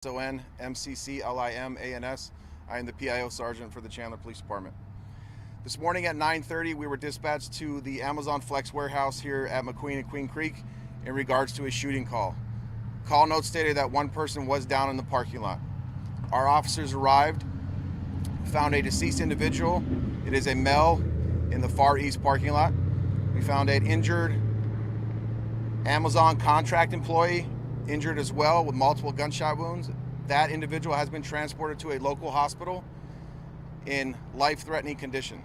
MCCLIMANS. I am the PIO Sergeant for the Chandler Police Department. This morning at 9:30, we were dispatched to the Amazon Flex warehouse here at McQueen and Queen Creek in regards to a shooting call. Call note stated that one person was down in the parking lot. Our officers arrived, found a deceased individual. It is a male in the far east parking lot. We found an injured Amazon contract employee, injured as well with multiple gunshot wounds. That individual has been transported to a local hospital in life-threatening condition.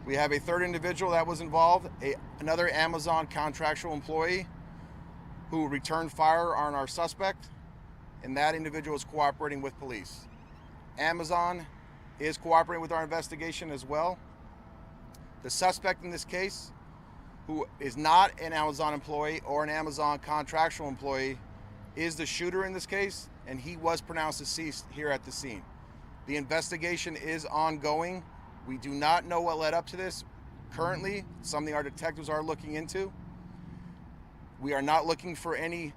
We have a third individual that was involved, another Amazon contractual employee who returned fire on our suspect, and that individual is cooperating with police. Amazon is cooperating with our investigation as well. The suspect in this case, who is not an Amazon employee or an Amazon contractual employee, is the shooter in this case, and he was pronounced deceased here at the scene. The investigation is ongoing. We do not know what led up to this currently, something our detectives are looking into. We are not looking for any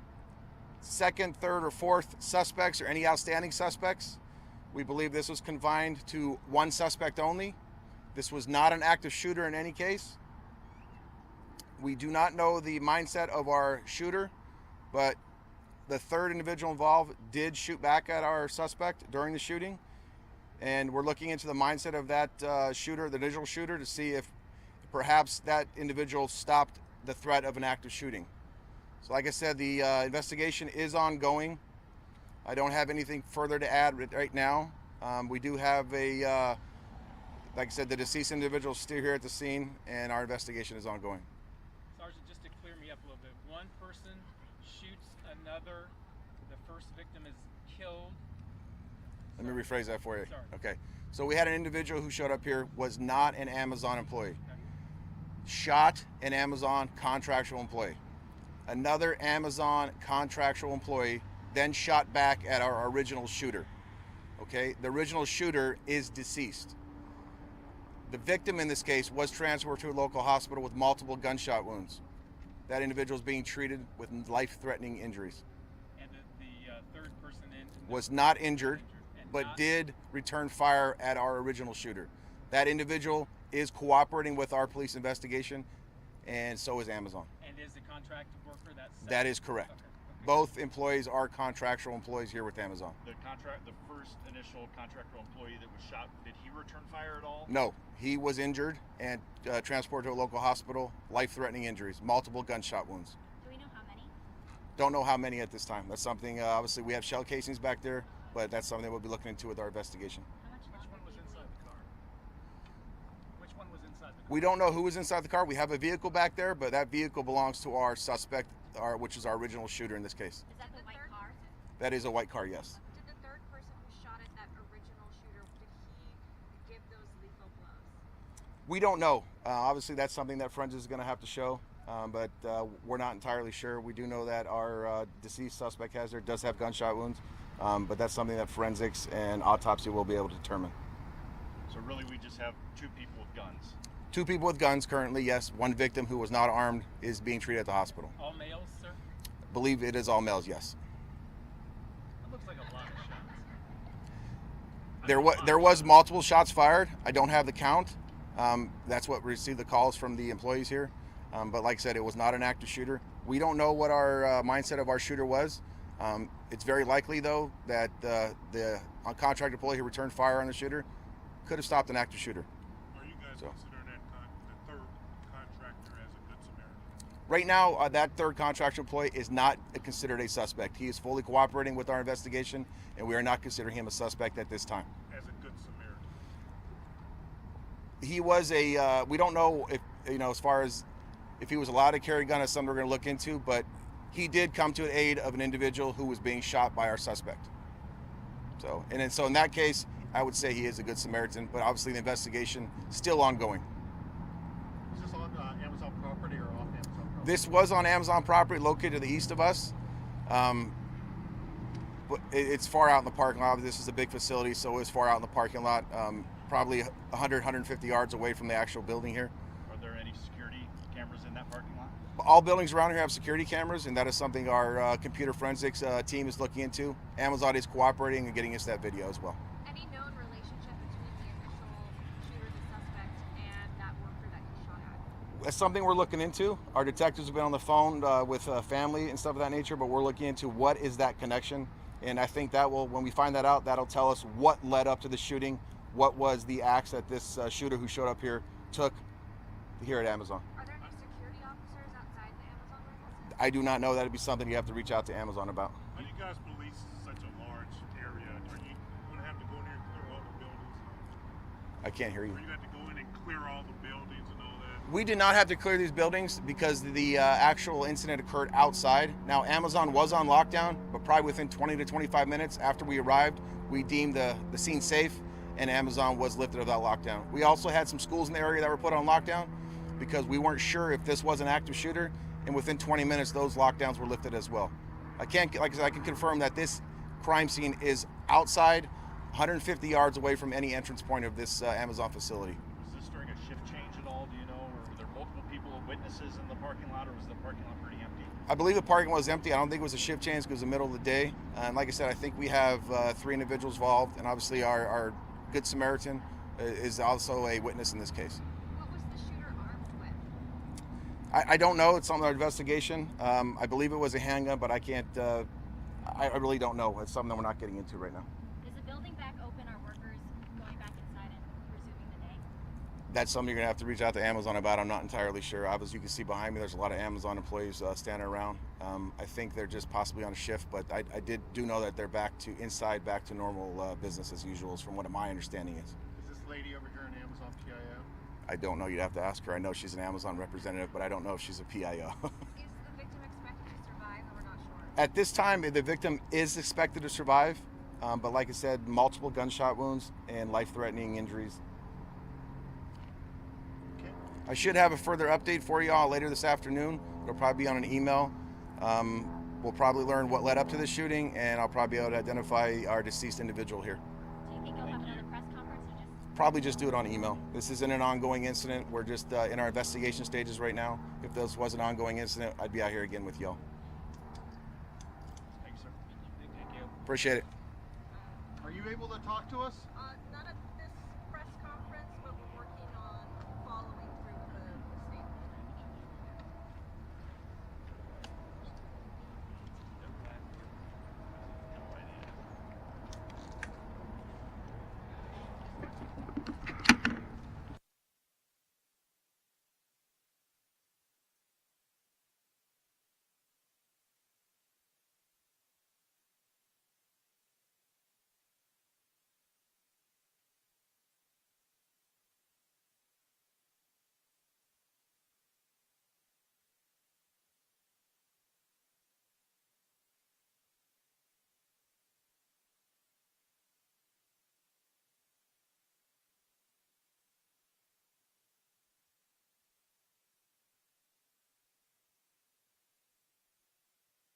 second, third, or fourth suspects or any outstanding suspects. We believe this was confined to one suspect only. This was not an active shooter in any case. We do not know the mindset of our shooter, but the third individual involved did shoot back at our suspect during the shooting, and we're looking into the mindset of that shooter, the initial shooter, to see if perhaps that individual stopped the threat of an active shooting. So like I said, the investigation is ongoing. I don't have anything further to add right now. We do have like I said, the deceased individual is still here at the scene, and our investigation is ongoing. Sergeant, just to clear me up a little bit, one person shoots another, the first victim is killed. Let me rephrase that for you. Sorry. Okay. So we had an individual who showed up here, was not an Amazon employee. Okay. Shot an Amazon contractual employee. Another Amazon contractual employee then shot back at our original shooter. Okay? The original shooter is deceased. The victim in this case was transferred to a local hospital with multiple gunshot wounds. That individual is being treated with life-threatening injuries. And the third person was not injured, but did return fire at our original shooter. That individual is cooperating with our police investigation, and so is Amazon. And is the contracted worker that is correct. Okay. Both employees are contractual employees here with Amazon. The first initial contractor employee that was shot, did he return fire at all? No, he was injured and transported to a local hospital, life-threatening injuries, multiple gunshot wounds. Do we know how many? Don't know how many at this time. That's something, obviously we have shell casings back there, but that's something that we'll be looking into with our investigation. Which one was inside the car? Which one was inside the car? We don't know who was inside the car. We have a vehicle back there, but that vehicle belongs to our suspect, which is our original shooter in this case. Is that the white car? That is a white car, yes. Did the third person who shot at that original shooter, did he give those lethal blows? We don't know. Obviously, that's something that forensics is going to have to show, but we're not entirely sure. We do know that our deceased suspect does have gunshot wounds, but that's something that forensics and autopsy will be able to determine. So really we just have two people with guns? Two people with guns currently, yes. One victim who was not armed is being treated at the hospital. All males, sir? I believe it is all males, yes. That looks like a lot of shots. There was multiple shots fired. I don't have the count. That's what we received the calls from the employees here. But like I said, it was not an active shooter. We don't know what our mindset of our shooter was. It's very likely, though, that the contract employee who returned fire on the shooter could have stopped an active shooter. Are you guys considering the third contractor as a good Samaritan? Right now, that third contractor employee is not considered a suspect. He is fully cooperating with our investigation, and we are not considering him a suspect at this time. As a good Samaritan? He was we don't know if, as far as if he was allowed to carry a gun, that's something we're going to look into, but he did come to an aid of an individual who was being shot by our suspect. So in that case, I would say he is a good Samaritan, but obviously the investigation is still ongoing. Is this on Amazon property or off Amazon property? This was on Amazon property located to the east of us. But it's far out in the parking lot. This is a big facility, so it's far out in the parking lot, probably 100, 150 yards away from the actual building here. Are there any security cameras in that parking lot? all buildings around here have security cameras, and that is something our computer forensics team is looking into. Amazon is cooperating and getting us that video as well. Any known relationship between the initial shooter, the suspect, and that worker that he shot at? That's something we're looking into. Our detectives have been on the phone with family and stuff of that nature, but we're looking into what is that connection. And I think that will, when we find that out, that'll tell us what led up to the shooting, what was the acts that this shooter who showed up here took here at Amazon. Are there any security officers outside the Amazon warehouse? I do not know. That'd be something you have to reach out to Amazon about. How do you guys police such a large area? Are you going to have to go in there and clear all the buildings? I can't hear you. Or you have to go in and clear all the buildings and all that? We did not have to clear these buildings because the actual incident occurred outside. Now, Amazon was on lockdown, but probably within 20 to 25 minutes after we arrived, we deemed the scene safe, and Amazon was lifted of that lockdown. We also had some schools in the area that were put on lockdown because we weren't sure if this was an active shooter, and within 20 minutes, those lockdowns were lifted as well. Like I said, I can confirm that this crime scene is outside, 150 yards away from any entrance point of this Amazon facility. Was this during a shift change at all? Do you know, or were there multiple people, witnesses in the parking lot, or was the parking lot pretty empty? I believe the parking lot was empty. I don't think it was a shift change because it was the middle of the day. And like I said, I think we have 3 individuals involved, and obviously our Good Samaritan is also a witness in this case. What was the shooter armed with? I don't know. It's on our investigation. I believe it was a handgun, but I can't. I really don't know. It's something that we're not getting into right now. Is the building back open? Are workers going back inside and resuming the day? That's something you're gonna have to reach out to Amazon about. I'm not entirely sure. Obviously, you can see behind me, there's a lot of Amazon employees standing around. I think they're just possibly on a shift, but I do know that they're back to normal business as usual, from what my understanding is. Is this lady over here an Amazon PIO? I don't know. You'd have to ask her. I know she's an Amazon representative, but I don't know if she's a PIO. Is the victim expected to survive, or we're not sure? At this time, the victim is expected to survive, but like I said, multiple gunshot wounds and life-threatening injuries. Okay. I should have a further update for y'all later this afternoon. It'll probably be on an email. We'll probably learn what led up to the shooting, and I'll probably be able to identify our deceased individual here. Do you think you'll have another press conference or just? Probably just do it on email. This isn't an ongoing incident. We're just in our investigation stages right now. If this was an ongoing incident, I'd be out here again with y'all. Thank you, sir. Thank you. Appreciate it. Are you able to talk to us?